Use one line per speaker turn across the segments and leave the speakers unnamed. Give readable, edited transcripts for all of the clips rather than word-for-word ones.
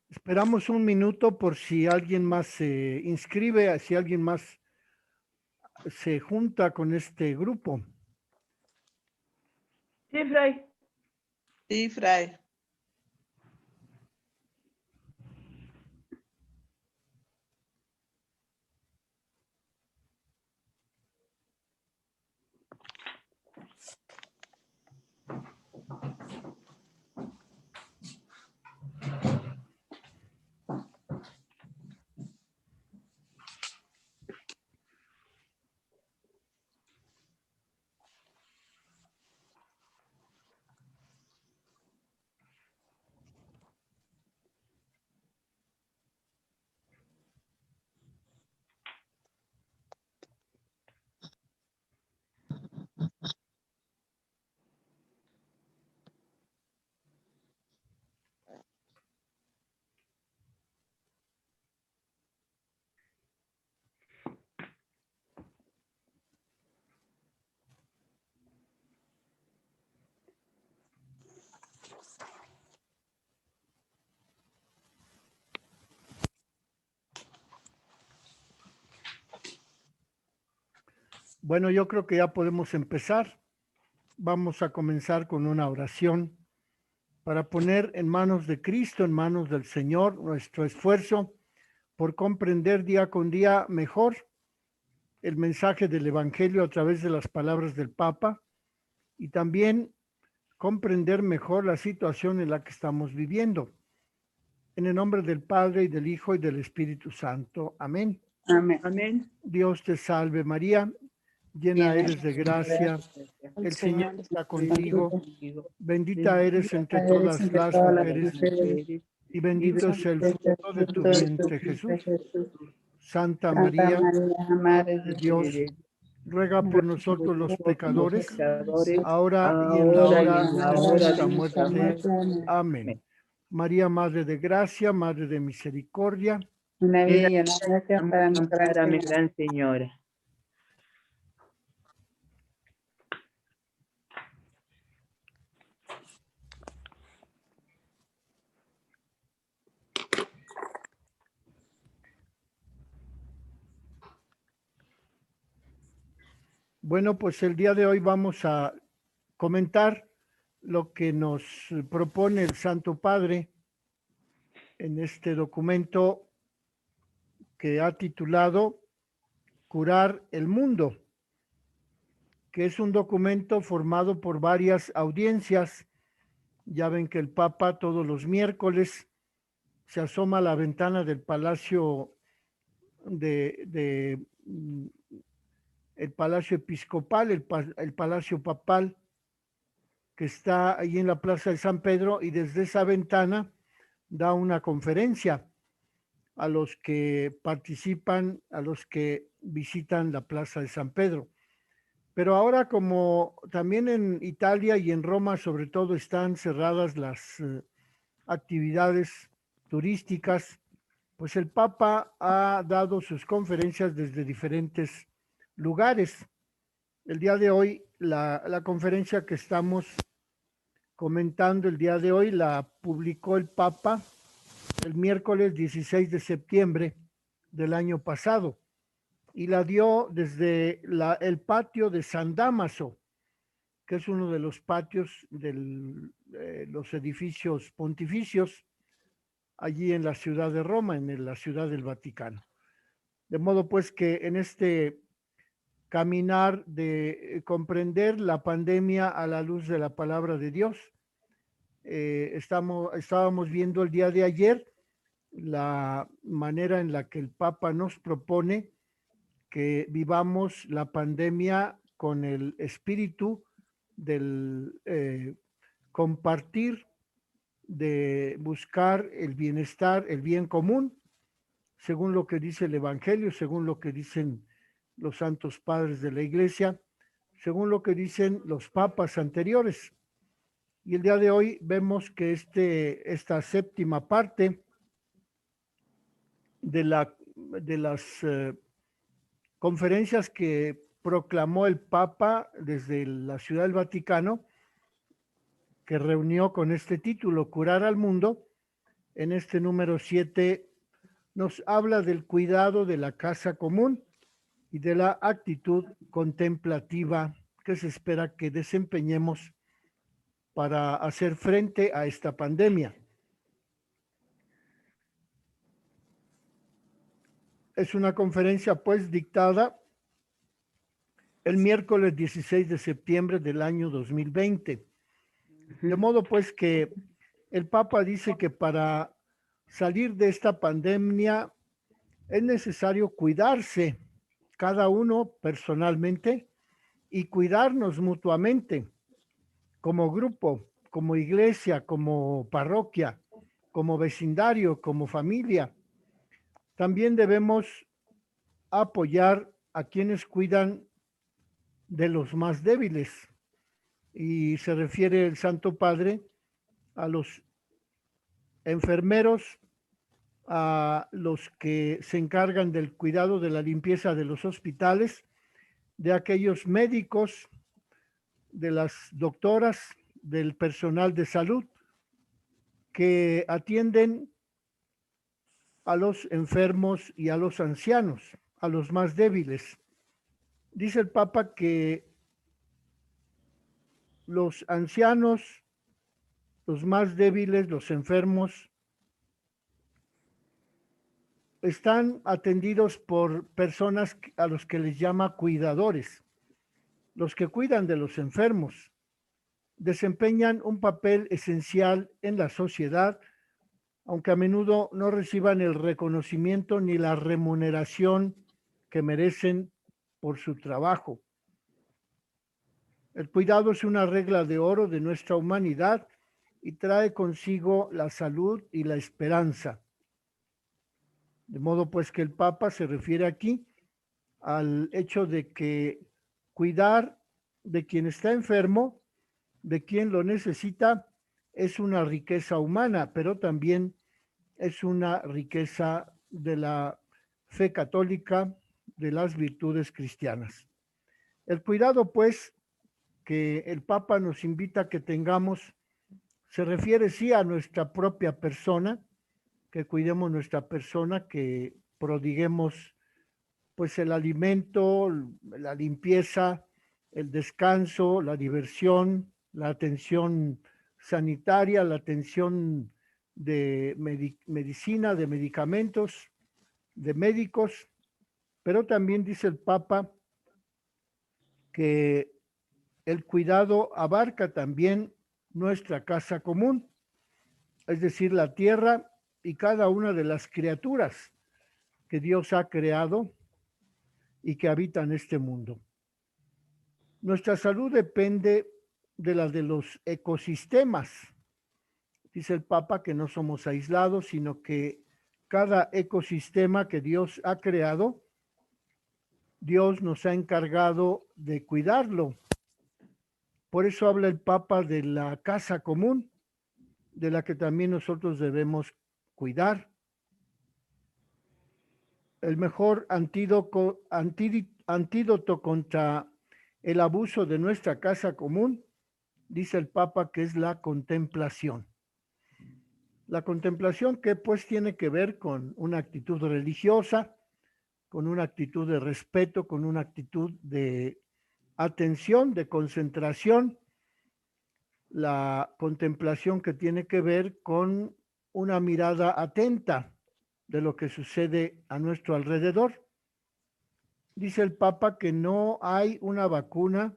Esperamos un minuto por si alguien más se inscribe, si alguien más se junta con este grupo.
Sí, Fray.
Sí, Fray.
Bueno, yo creo que ya podemos empezar. Vamos a comenzar con una oración para poner en manos de Cristo, en manos del Señor, nuestro esfuerzo por comprender día con día mejor el mensaje del Evangelio a través de las palabras del Papa y también comprender mejor la situación en la que estamos viviendo. En el nombre del Padre, y del Hijo, y del Espíritu Santo. Amén.
Amén.
Amén.
Dios te salve María, llena eres de gracia, el Señor está contigo, bendita eres entre todas las mujeres, y bendito es el fruto de tu vientre, Jesús. Santa María,
Madre
de Dios, ruega por nosotros los pecadores, ahora y en la hora de nuestra muerte. Amén. María, Madre de Gracia, Madre de Misericordia,
Una vida y una gracia para nuestra
Para mi
Señora.
gran Señora.
bueno, pues el día de hoy vamos a comentar lo que nos propone el Santo Padre en este documento que ha titulado Curar el Mundo, que es un documento formado por varias audiencias. Ya ven que el Papa todos los miércoles se asoma a la ventana del Palacio el Palacio Episcopal, el Palacio Papal, que está ahí en la Plaza de San Pedro, y desde esa ventana da una conferencia a los que participan, a los que visitan la Plaza de San Pedro. Pero ahora, como también en Italia y en Roma sobre todo están cerradas las actividades turísticas, pues el Papa ha dado sus conferencias desde diferentes lugares. El día de hoy, la conferencia que estamos comentando el día de hoy la publicó el Papa el miércoles 16 de septiembre del año pasado y la dio desde el patio de San Dámaso, que es uno de los patios de los edificios pontificios allí en la ciudad de Roma, en la ciudad del Vaticano. De modo pues que en este caminar de comprender la pandemia a la luz de la palabra de Dios, estábamos viendo el día de ayer la manera en la que el Papa nos propone que vivamos la pandemia con el espíritu del compartir, de buscar el bienestar, el bien común, según lo que dice el Evangelio, según lo que dicen los santos padres de la Iglesia, según lo que dicen los papas anteriores. Y el día de hoy vemos que esta séptima parte de las conferencias que proclamó el Papa desde la Ciudad del Vaticano, que reunió con este título, Curar al Mundo. En este número 7 nos habla del cuidado de la casa común y de la actitud contemplativa que se espera que desempeñemos para hacer frente a esta pandemia. Es una conferencia pues dictada el miércoles 16 de septiembre del año 2020. De modo pues que el Papa dice que para salir de esta pandemia es necesario cuidarse cada uno personalmente y cuidarnos mutuamente como grupo, como iglesia, como parroquia, como vecindario, como familia. También debemos apoyar a quienes cuidan de los más débiles. Y se refiere el Santo Padre a los enfermeros, a los que se encargan del cuidado de la limpieza de los hospitales, de aquellos médicos, de las doctoras, del personal de salud que atienden a los enfermos y a los ancianos, a los más débiles. Dice el Papa que los ancianos, los más débiles, los enfermos, están atendidos por personas a los que les llama cuidadores. Los que cuidan de los enfermos desempeñan un papel esencial en la sociedad, aunque a menudo no reciban el reconocimiento ni la remuneración que merecen por su trabajo. El cuidado es una regla de oro de nuestra humanidad y trae consigo la salud y la esperanza. De modo pues que el Papa se refiere aquí al hecho de que cuidar de quien está enfermo, de quien lo necesita, es una riqueza humana, pero también es una riqueza de la fe católica, de las virtudes cristianas. El cuidado, pues, que el Papa nos invita a que tengamos, se refiere sí a nuestra propia persona, que cuidemos nuestra persona, que prodiguemos pues el alimento, la limpieza, el descanso, la diversión, la atención sanitaria, la atención de medicina, de medicamentos, de médicos, pero también dice el Papa que el cuidado abarca también nuestra casa común, es decir, la tierra y cada una de las criaturas que Dios ha creado y que habitan este mundo. Nuestra salud depende de la de los ecosistemas. Dice el Papa que no somos aislados, sino que cada ecosistema que Dios ha creado, Dios nos ha encargado de cuidarlo. Por eso habla el Papa de la casa común, de la que también nosotros debemos cuidar. El mejor antídoto contra el abuso de nuestra casa común, dice el Papa, que es la contemplación. La contemplación que pues tiene que ver con una actitud religiosa, con una actitud de respeto, con una actitud de atención, de concentración. La contemplación que tiene que ver con una mirada atenta de lo que sucede a nuestro alrededor. Dice el Papa que no hay una vacuna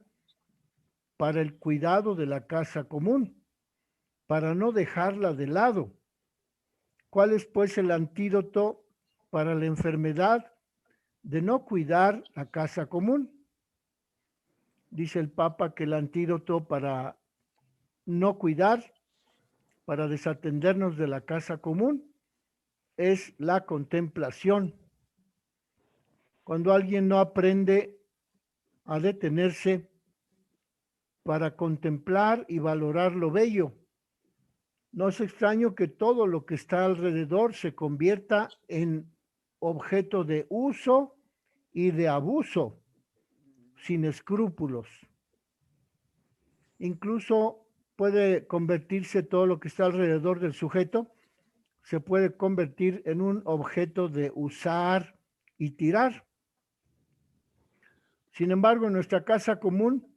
para el cuidado de la casa común, para no dejarla de lado. ¿Cuál es pues el antídoto para la enfermedad de no cuidar la casa común? Dice el Papa que el antídoto para no cuidar, para desatendernos de la casa común, es la contemplación. Cuando alguien no aprende a detenerse para contemplar y valorar lo bello, no es extraño que todo lo que está alrededor se convierta en objeto de uso y de abuso. sin escrúpulos. Incluso puede convertirse todo lo que está alrededor del sujeto, se puede convertir en un objeto de usar y tirar. Sin embargo, en nuestra casa común,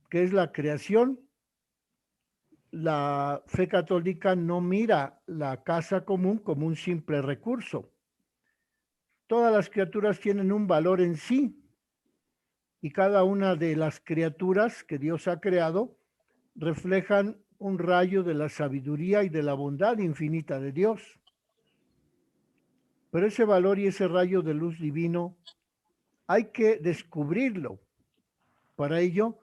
que es la creación, la fe católica no mira la casa común como un simple recurso. Todas las criaturas tienen un valor en sí y cada una de las criaturas que Dios ha creado reflejan un rayo de la sabiduría y de la bondad infinita de Dios. Pero ese valor y ese rayo de luz divino hay que descubrirlo. Para ello,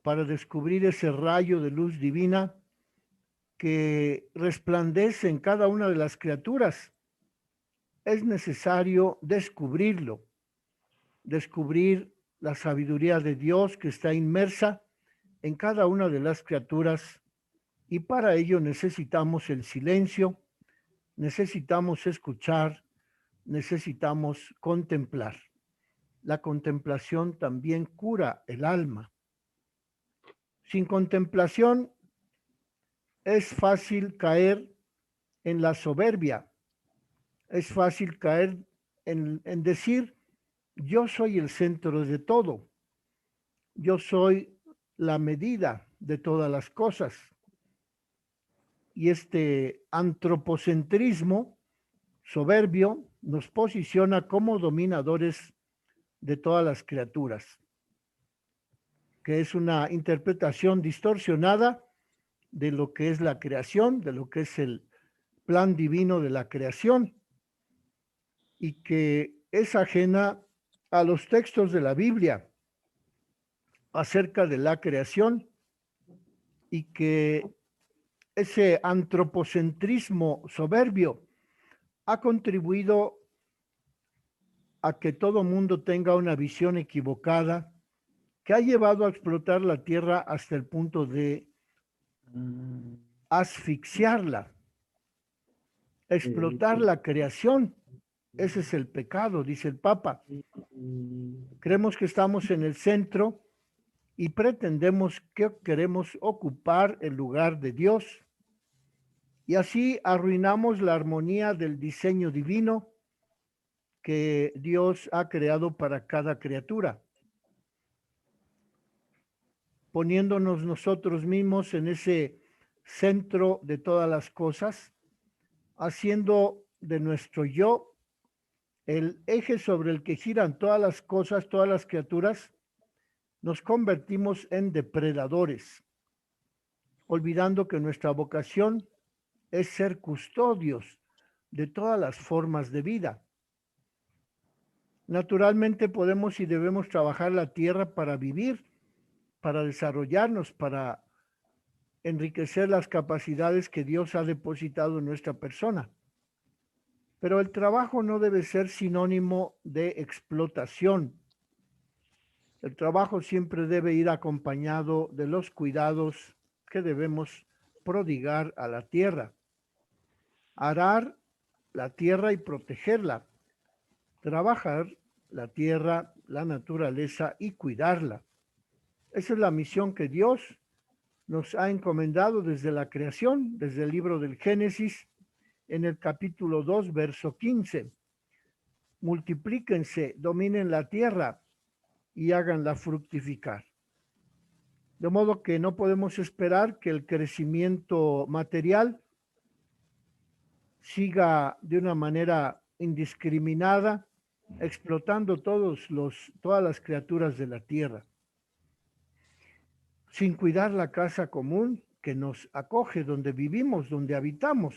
para descubrir ese rayo de luz divina que resplandece en cada una de las criaturas, es necesario descubrirlo, descubrir la sabiduría de Dios que está inmersa en cada una de las criaturas, y para ello necesitamos el silencio, necesitamos escuchar, necesitamos contemplar. La contemplación también cura el alma. Sin contemplación es fácil caer en la soberbia, es fácil caer en decir, yo soy el centro de todo, yo soy la medida de todas las cosas. Y este antropocentrismo soberbio nos posiciona como dominadores de todas las criaturas, que es una interpretación distorsionada de lo que es la creación, de lo que es el plan divino de la creación, y que es ajena a los textos de la Biblia acerca de la creación, y que ese antropocentrismo soberbio ha contribuido a que todo mundo tenga una visión equivocada que ha llevado a explotar la tierra hasta el punto de asfixiarla, explotar la creación. Ese es el pecado, dice el Papa. Creemos que estamos en el centro y pretendemos que queremos ocupar el lugar de Dios. Y así arruinamos la armonía del diseño divino que Dios ha creado para cada criatura, poniéndonos nosotros mismos en ese centro de todas las cosas, haciendo de nuestro yo el eje sobre el que giran todas las cosas, todas las criaturas. Nos convertimos en depredadores, olvidando que nuestra vocación es ser custodios de todas las formas de vida. Naturalmente podemos y debemos trabajar la tierra para vivir, para desarrollarnos, para enriquecer las capacidades que Dios ha depositado en nuestra persona. Pero el trabajo no debe ser sinónimo de explotación. El trabajo siempre debe ir acompañado de los cuidados que debemos prodigar a la tierra. Arar la tierra y protegerla. Trabajar la tierra, la naturaleza y cuidarla. Esa es la misión que Dios nos ha encomendado desde la creación, desde el libro del Génesis, en el capítulo 2, verso 15. Multiplíquense, dominen la tierra y háganla fructificar. De modo que no podemos esperar que el crecimiento material siga de una manera indiscriminada, explotando todas las criaturas de la tierra, sin cuidar la casa común que nos acoge, donde vivimos, donde habitamos.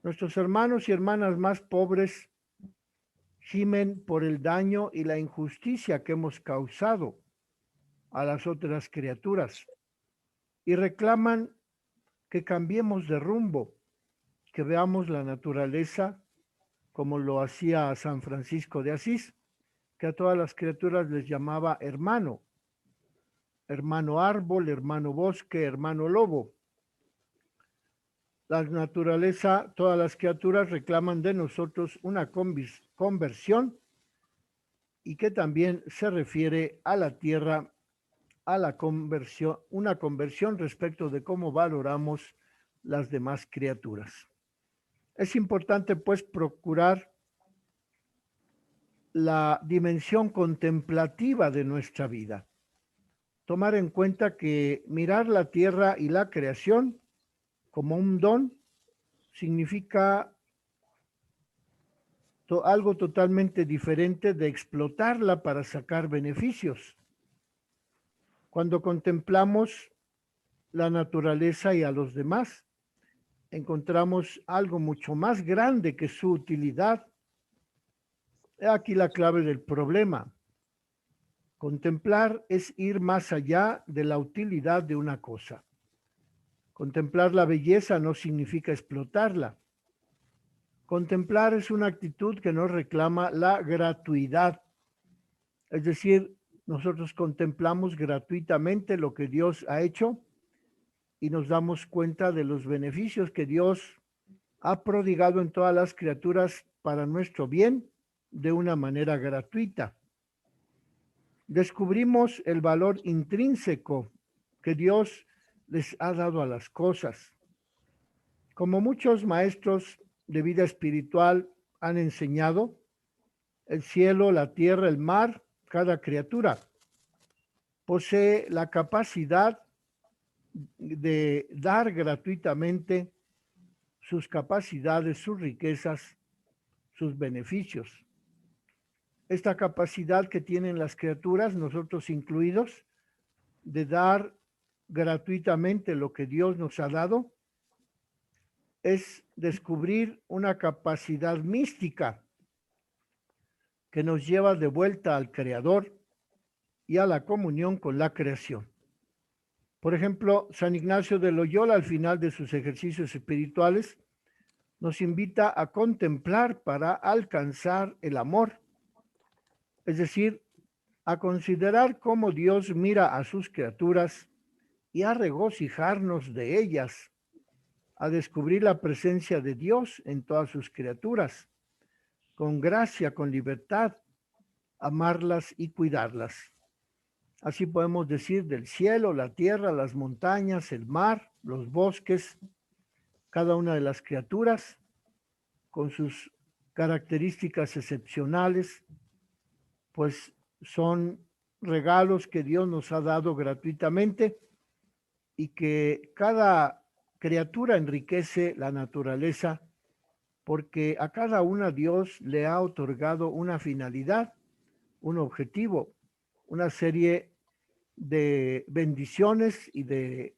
Nuestros hermanos y hermanas más pobres gimen por el daño y la injusticia que hemos causado a las otras criaturas y reclaman que cambiemos de rumbo, que veamos la naturaleza como lo hacía San Francisco de Asís, que a todas las criaturas les llamaba hermano, hermano árbol, hermano bosque, hermano lobo. La naturaleza, todas las criaturas reclaman de nosotros una conversión y que también se refiere a la tierra, a la conversión, una conversión respecto de cómo valoramos las demás criaturas. Es importante, pues, procurar la dimensión contemplativa de nuestra vida. Tomar en cuenta que mirar la tierra y la creación como un don significa algo totalmente diferente de explotarla para sacar beneficios. Cuando contemplamos la naturaleza y a los demás, encontramos algo mucho más grande que su utilidad. He aquí la clave del problema. Contemplar es ir más allá de la utilidad de una cosa. Contemplar la belleza no significa explotarla. Contemplar es una actitud que nos reclama la gratuidad. Es decir, nosotros contemplamos gratuitamente lo que Dios ha hecho y nos damos cuenta de los beneficios que Dios ha prodigado en todas las criaturas para nuestro bien de una manera gratuita. Descubrimos el valor intrínseco que Dios les ha dado a las cosas. Como muchos maestros de vida espiritual han enseñado, el cielo, la tierra, el mar, cada criatura posee la capacidad de dar gratuitamente sus capacidades, sus riquezas, sus beneficios. Esta capacidad que tienen las criaturas, nosotros incluidos, de dar gratuitamente lo que Dios nos ha dado, es descubrir una capacidad mística que nos lleva de vuelta al Creador y a la comunión con la creación. Por ejemplo, San Ignacio de Loyola, al final de sus ejercicios espirituales, nos invita a contemplar para alcanzar el amor, es decir, a considerar cómo Dios mira a sus criaturas y a regocijarnos de ellas, a descubrir la presencia de Dios en todas sus criaturas, con gracia, con libertad, amarlas y cuidarlas. Así podemos decir del cielo, la tierra, las montañas, el mar, los bosques, cada una de las criaturas con sus características excepcionales, pues son regalos que Dios nos ha dado gratuitamente y que cada criatura enriquece la naturaleza porque a cada una Dios le ha otorgado una finalidad, un objetivo, una serie de bendiciones y de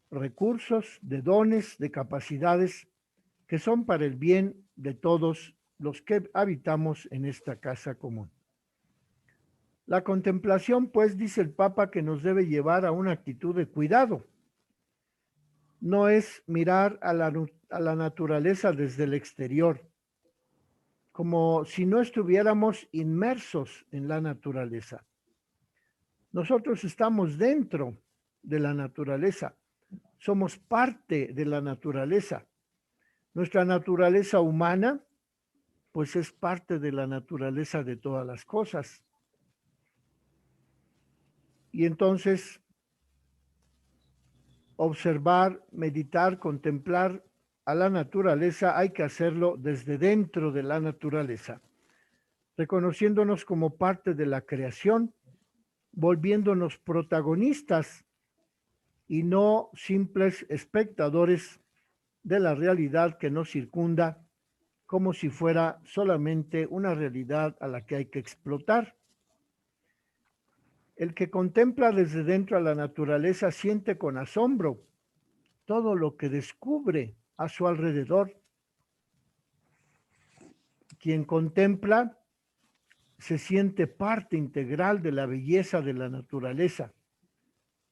recursos, de dones, de capacidades que son para el bien de todos los que habitamos en esta casa común. La contemplación, pues, dice el Papa, que nos debe llevar a una actitud de cuidado. No es mirar a la naturaleza desde el exterior, como si no estuviéramos inmersos en la naturaleza. Nosotros estamos dentro de la naturaleza, somos parte de la naturaleza. Nuestra naturaleza humana, pues es parte de la naturaleza de todas las cosas. Y entonces, observar, meditar, contemplar a la naturaleza, hay que hacerlo desde dentro de la naturaleza, reconociéndonos como parte de la creación, volviéndonos protagonistas y no simples espectadores de la realidad que nos circunda, como si fuera solamente una realidad a la que hay que explotar. El que contempla desde dentro a la naturaleza siente con asombro todo lo que descubre a su alrededor. Quien contempla se siente parte integral de la belleza de la naturaleza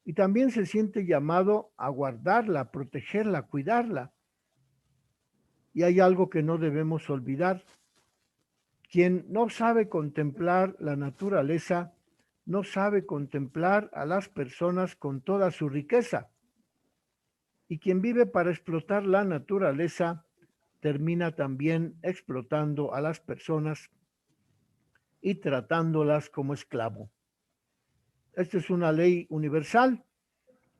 y también se siente llamado a guardarla, protegerla, cuidarla. Y hay algo que no debemos olvidar. Quien no sabe contemplar la naturaleza, no sabe contemplar a las personas con toda su riqueza. Y quien vive para explotar la naturaleza, termina también explotando a las personas y tratándolas como esclavo. Esta es una ley universal.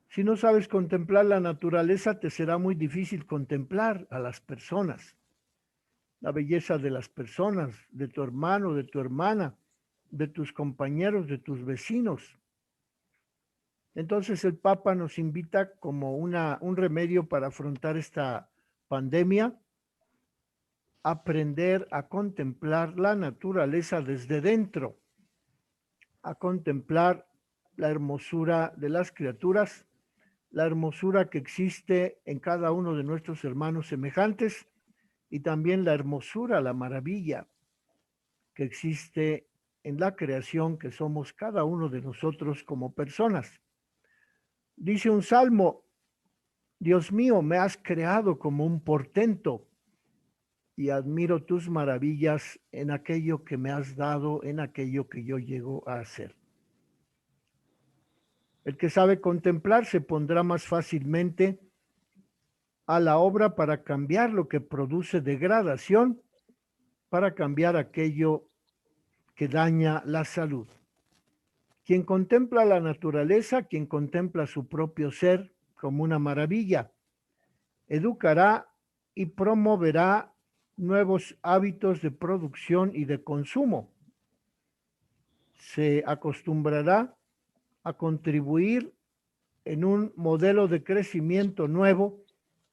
Si no sabes contemplar la naturaleza, te será muy difícil contemplar a las personas, la belleza de las personas, de tu hermano, de tu hermana, de tus compañeros, de tus vecinos. Entonces el Papa nos invita como un remedio para afrontar esta pandemia, aprender a contemplar la naturaleza desde dentro, a contemplar la hermosura de las criaturas, la hermosura que existe en cada uno de nuestros hermanos semejantes y también la hermosura, la maravilla que existe en la creación que somos cada uno de nosotros como personas. Dice un salmo: Dios mío, me has creado como un portento y admiro tus maravillas en aquello que me has dado, en aquello que yo llego a hacer. El que sabe contemplar se pondrá más fácilmente a la obra para cambiar lo que produce degradación, para cambiar aquello que daña la salud. Quien contempla la naturaleza, quien contempla su propio ser como una maravilla, educará y promoverá nuevos hábitos de producción y de consumo. Se acostumbrará a contribuir en un modelo de crecimiento nuevo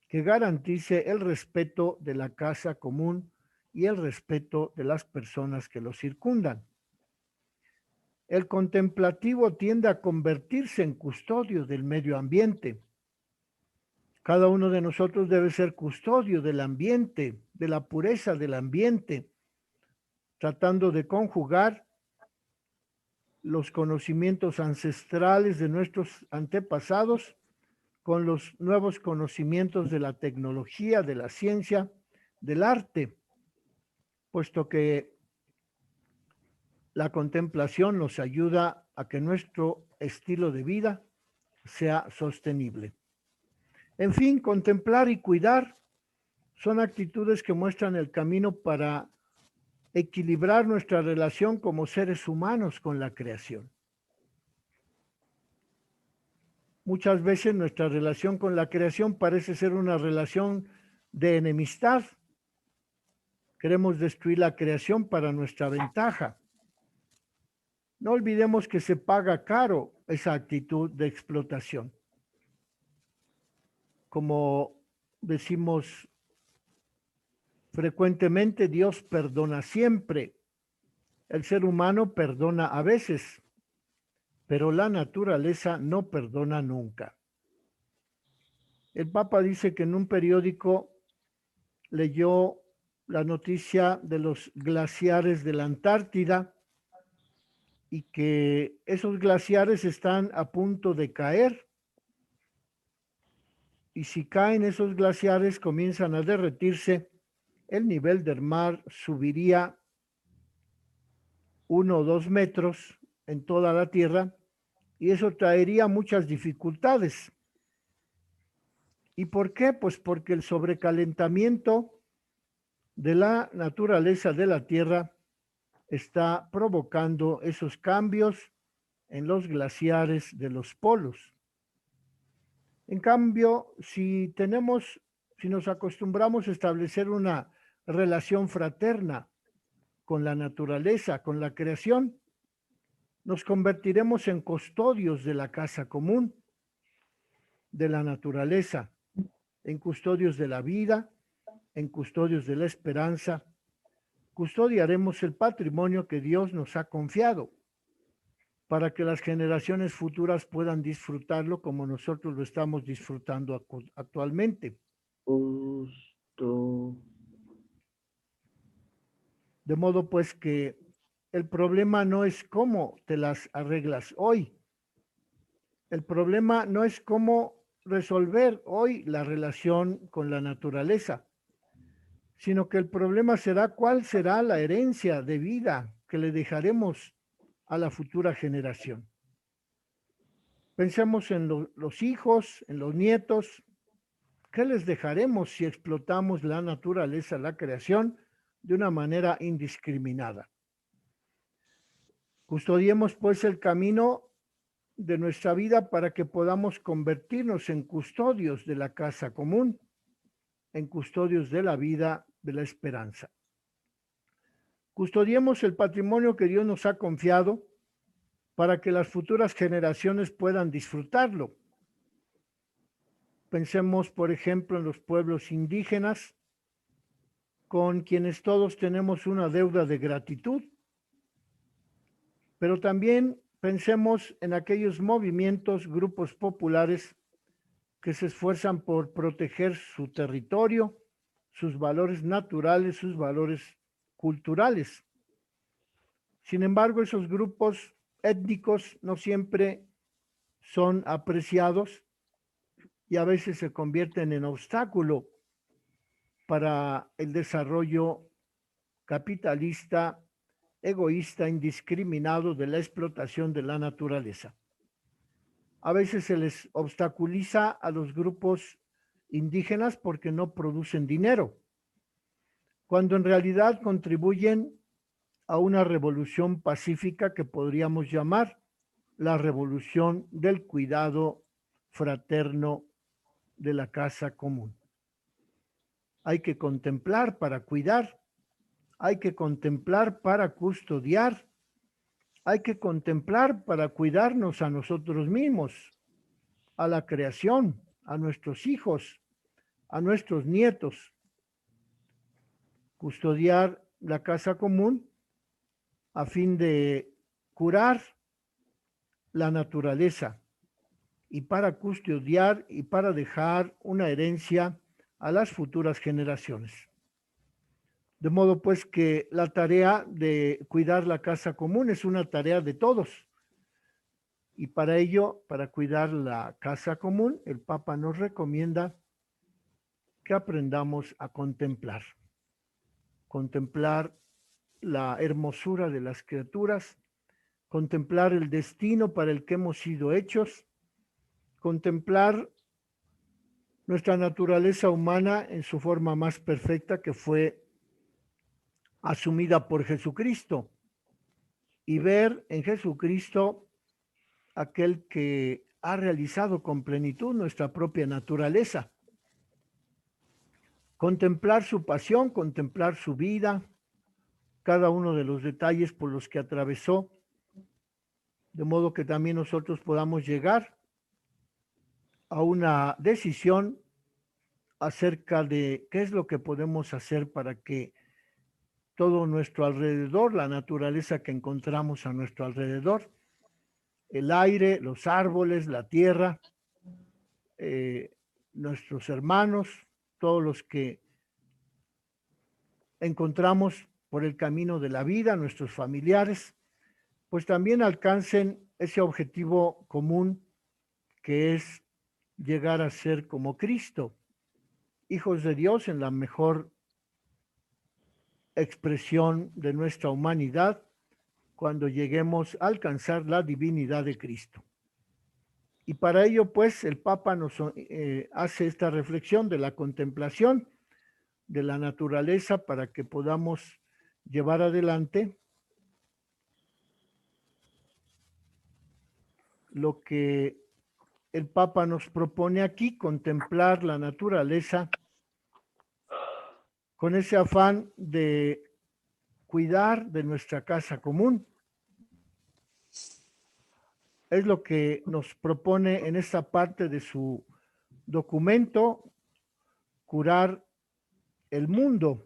que garantice el respeto de la casa común y el respeto de las personas que lo circundan. El contemplativo tiende a convertirse en custodio del medio ambiente. Cada uno de nosotros debe ser custodio del ambiente, de la pureza del ambiente, tratando de conjugar los conocimientos ancestrales de nuestros antepasados con los nuevos conocimientos de la tecnología, de la ciencia, del arte, puesto que la contemplación nos ayuda a que nuestro estilo de vida sea sostenible. En fin, contemplar y cuidar son actitudes que muestran el camino para equilibrar nuestra relación como seres humanos con la creación. Muchas veces nuestra relación con la creación parece ser una relación de enemistad. Queremos destruir la creación para nuestra ventaja. No olvidemos que se paga caro esa actitud de explotación. Como decimos frecuentemente, Dios perdona siempre. El ser humano perdona a veces, pero la naturaleza no perdona nunca. El Papa dice que en un periódico leyó la noticia de los glaciares de la Antártida y que esos glaciares están a punto de caer. Y si caen esos glaciares, comienzan a derretirse, el nivel del mar subiría 1 o 2 metros en toda la Tierra y eso traería muchas dificultades. ¿Y por qué? Pues porque el sobrecalentamiento de la naturaleza de la Tierra está provocando esos cambios en los glaciares de los polos. En cambio, si nos acostumbramos a establecer una relación fraterna con la naturaleza, con la creación, nos convertiremos en custodios de la casa común, de la naturaleza, en custodios de la vida, en custodios de la esperanza. Custodiaremos el patrimonio que Dios nos ha confiado para que las generaciones futuras puedan disfrutarlo como nosotros lo estamos disfrutando actualmente.
Justo.
De modo pues que el problema no es cómo te las arreglas hoy. El problema no es cómo resolver hoy la relación con la naturaleza, sino que el problema será cuál será la herencia de vida que le dejaremos a la futura generación. Pensemos en los hijos, en los nietos. ¿Qué les dejaremos si explotamos la naturaleza, la creación, de una manera indiscriminada? Custodiemos pues el camino de nuestra vida para que podamos convertirnos en custodios de la casa común, en custodios de la vida, de la esperanza. Custodiemos el patrimonio que Dios nos ha confiado para que las futuras generaciones puedan disfrutarlo. Pensemos, por ejemplo, en los pueblos indígenas, con quienes todos tenemos una deuda de gratitud, pero también pensemos en aquellos movimientos, grupos populares que se esfuerzan por proteger su territorio, sus valores naturales, sus valores culturales. Sin embargo, esos grupos étnicos no siempre son apreciados y a veces se convierten en obstáculo para el desarrollo capitalista, egoísta, indiscriminado de la explotación de la naturaleza. A veces se les obstaculiza a los grupos indígenas porque no producen dinero, cuando en realidad contribuyen a una revolución pacífica que podríamos llamar la revolución del cuidado fraterno de la casa común. Hay que contemplar para cuidar, hay que contemplar para custodiar, hay que contemplar para cuidarnos a nosotros mismos, a la creación, a nuestros hijos, a nuestros nietos. Custodiar la casa común a fin de curar la naturaleza y para custodiar y para dejar una herencia a las futuras generaciones. De modo pues que la tarea de cuidar la casa común es una tarea de todos. Y para ello, para cuidar la casa común, el Papa nos recomienda que aprendamos a contemplar. Contemplar la hermosura de las criaturas, contemplar el destino para el que hemos sido hechos, contemplar nuestra naturaleza humana en su forma más perfecta que fue asumida por Jesucristo y ver en Jesucristo aquel que ha realizado con plenitud nuestra propia naturaleza. Contemplar su pasión, contemplar su vida, cada uno de los detalles por los que atravesó, de modo que también nosotros podamos llegar a una decisión acerca de qué es lo que podemos hacer para que todo nuestro alrededor, la naturaleza que encontramos a nuestro alrededor, el aire, los árboles, la tierra, nuestros hermanos, todos los que encontramos por el camino de la vida, nuestros familiares, pues también alcancen ese objetivo común que es llegar a ser como Cristo, hijos de Dios en la mejor expresión de nuestra humanidad, cuando lleguemos a alcanzar la divinidad de Cristo. Y para ello, pues, el Papa nos hace esta reflexión de la contemplación de la naturaleza para que podamos llevar adelante lo que el Papa nos propone aquí, contemplar la naturaleza con ese afán de cuidar de nuestra casa común. Es lo que nos propone en esta parte de su documento, Curar el Mundo.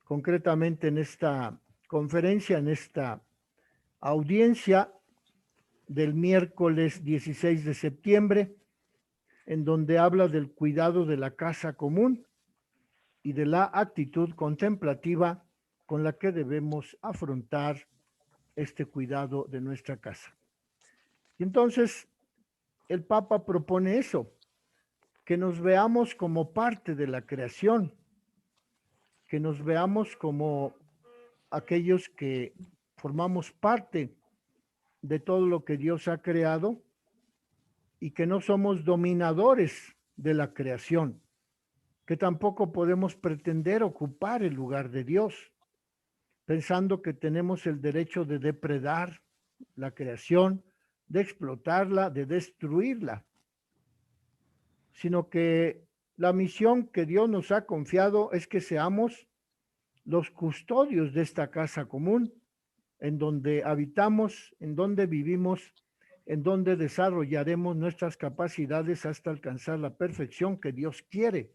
Concretamente en esta conferencia, en esta audiencia del miércoles 16 de septiembre, en donde habla del cuidado de la casa común y de la actitud contemplativa con la que debemos afrontar este cuidado de nuestra casa. Y entonces el Papa propone eso, que nos veamos como parte de la creación, que nos veamos como aquellos que formamos parte de todo lo que Dios ha creado y que no somos dominadores de la creación, que tampoco podemos pretender ocupar el lugar de Dios, pensando que tenemos el derecho de depredar la creación, de explotarla, de destruirla, sino que la misión que Dios nos ha confiado es que seamos los custodios de esta casa común, en donde habitamos, en donde vivimos, en donde desarrollaremos nuestras capacidades hasta alcanzar la perfección que Dios quiere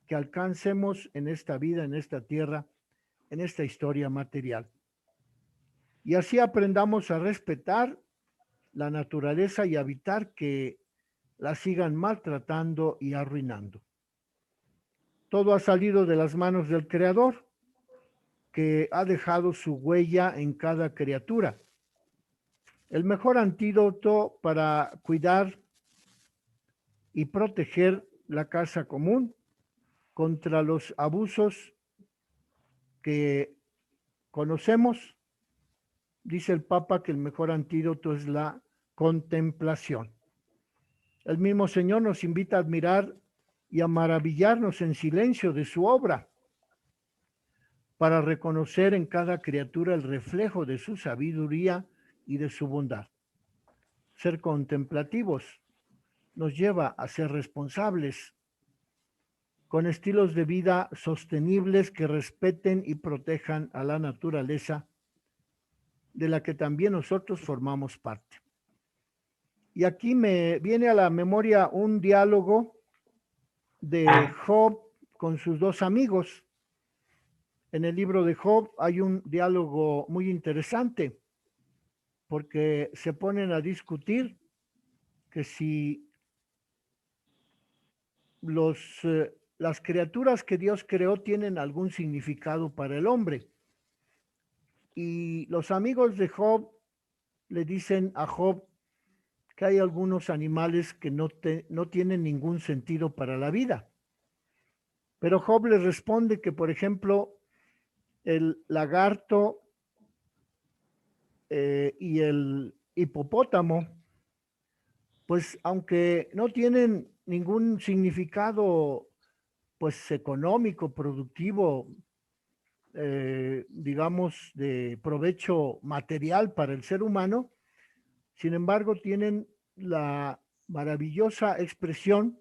que alcancemos en esta vida, en esta tierra, en esta historia material. Y así aprendamos a respetar la naturaleza y evitar que la sigan maltratando y arruinando. Todo ha salido de las manos del Creador, que ha dejado su huella en cada criatura. El mejor antídoto para cuidar y proteger la casa común contra los abusos que conocemos, dice el Papa que el mejor antídoto es la contemplación. El mismo Señor nos invita a admirar y a maravillarnos en silencio de su obra, para reconocer en cada criatura el reflejo de su sabiduría y de su bondad. Ser contemplativos nos lleva a ser responsables, con estilos de vida sostenibles que respeten y protejan a la naturaleza, de la que también nosotros formamos parte. Y aquí me viene a la memoria un diálogo de Job con sus dos amigos. En el libro de Job hay un diálogo muy interesante, porque se ponen a discutir que si las criaturas que Dios creó tienen algún significado para el hombre. Y los amigos de Job le dicen a Job que hay algunos animales que no tienen ningún sentido para la vida. Pero Job les responde que, por ejemplo, el lagarto y el hipopótamo, pues aunque no tienen ningún significado pues económico, productivo, digamos, de provecho material para el ser humano, sin embargo, tienen la maravillosa expresión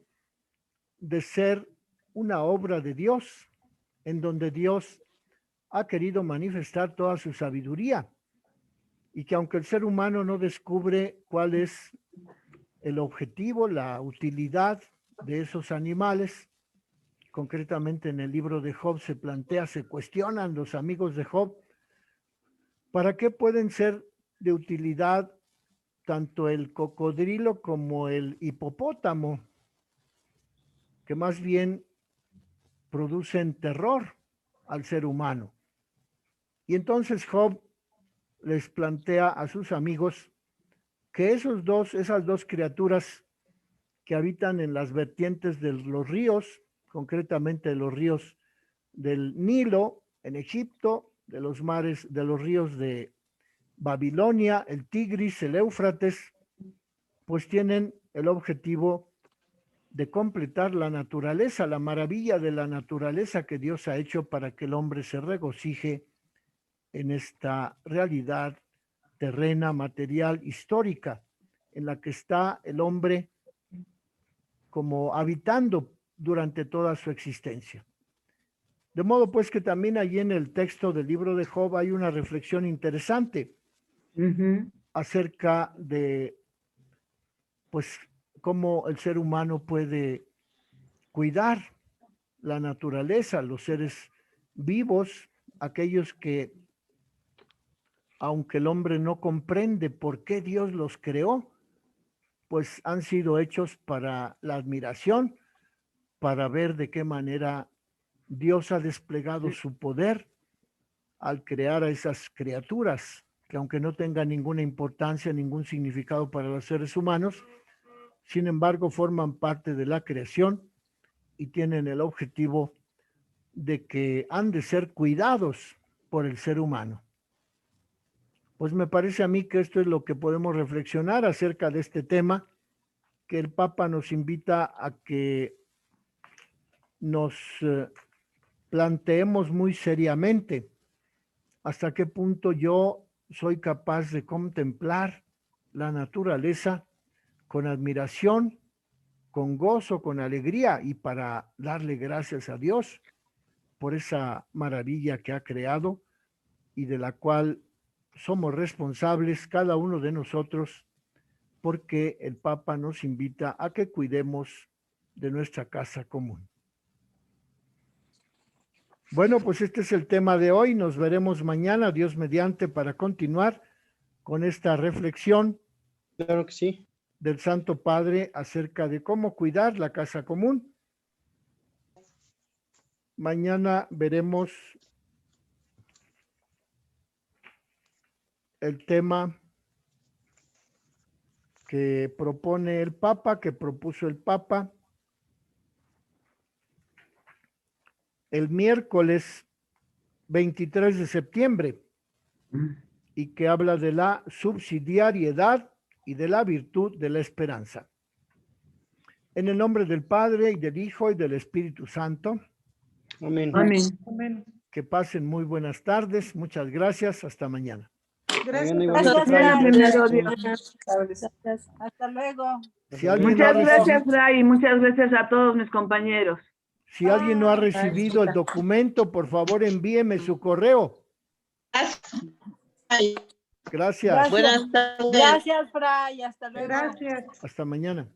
de ser una obra de Dios, en donde Dios ha querido manifestar toda su sabiduría, y que aunque el ser humano no descubre cuál es el objetivo, la utilidad de esos animales, concretamente en el libro de Job se plantea, se cuestionan los amigos de Job, ¿para qué pueden ser de utilidad tanto el cocodrilo como el hipopótamo, que más bien producen terror al ser humano? Y entonces Job les plantea a sus amigos que esas dos criaturas que habitan en las vertientes de los ríos, concretamente los ríos del Nilo en Egipto, de los mares, de los ríos de Babilonia, el Tigris, el Éufrates, pues tienen el objetivo de completar la naturaleza, la maravilla de la naturaleza que Dios ha hecho para que el hombre se regocije en esta realidad terrena, material, histórica, en la que está el hombre como habitando durante toda su existencia. De modo pues que también allí en el texto del libro de Job hay una reflexión interesante acerca de pues cómo el ser humano puede cuidar la naturaleza, los seres vivos, aquellos que, aunque el hombre no comprende por qué Dios los creó, pues han sido hechos para la admiración, para ver de qué manera Dios ha desplegado su poder al crear a esas criaturas, que aunque no tengan ninguna importancia, ningún significado para los seres humanos, sin embargo forman parte de la creación y tienen el objetivo de que han de ser cuidados por el ser humano. Pues me parece a mí que esto es lo que podemos reflexionar acerca de este tema, que el Papa nos invita a que nos planteemos muy seriamente hasta qué punto yo soy capaz de contemplar la naturaleza con admiración, con gozo, con alegría y para darle gracias a Dios por esa maravilla que ha creado y de la cual somos responsables cada uno de nosotros, porque el Papa nos invita a que cuidemos de nuestra casa común. Bueno, pues este es el tema de hoy. Nos veremos mañana, Dios mediante, para continuar con esta reflexión
Claro que sí.
del Santo Padre acerca de cómo cuidar la casa común. Mañana veremos el tema que propone el Papa, que propuso el Papa el miércoles 23 de septiembre y que habla de la subsidiariedad y de la virtud de la esperanza. En el nombre del Padre y del Hijo y del Espíritu Santo.
Amén.
Amén.
Que pasen muy buenas tardes. Muchas gracias. Hasta mañana.
Mañana igual.
Gracias,
Fray.
primero
Gracias.
Dios. Hasta luego.
Si alguien,
Muchas
no ha
gracias,
recibido,
Fray, y muchas gracias a todos mis compañeros.
si alguien no ha recibido el documento, por favor envíeme su correo. Gracias.
Buenas tardes. Gracias, Fray. Hasta luego.
Gracias.
Hasta mañana.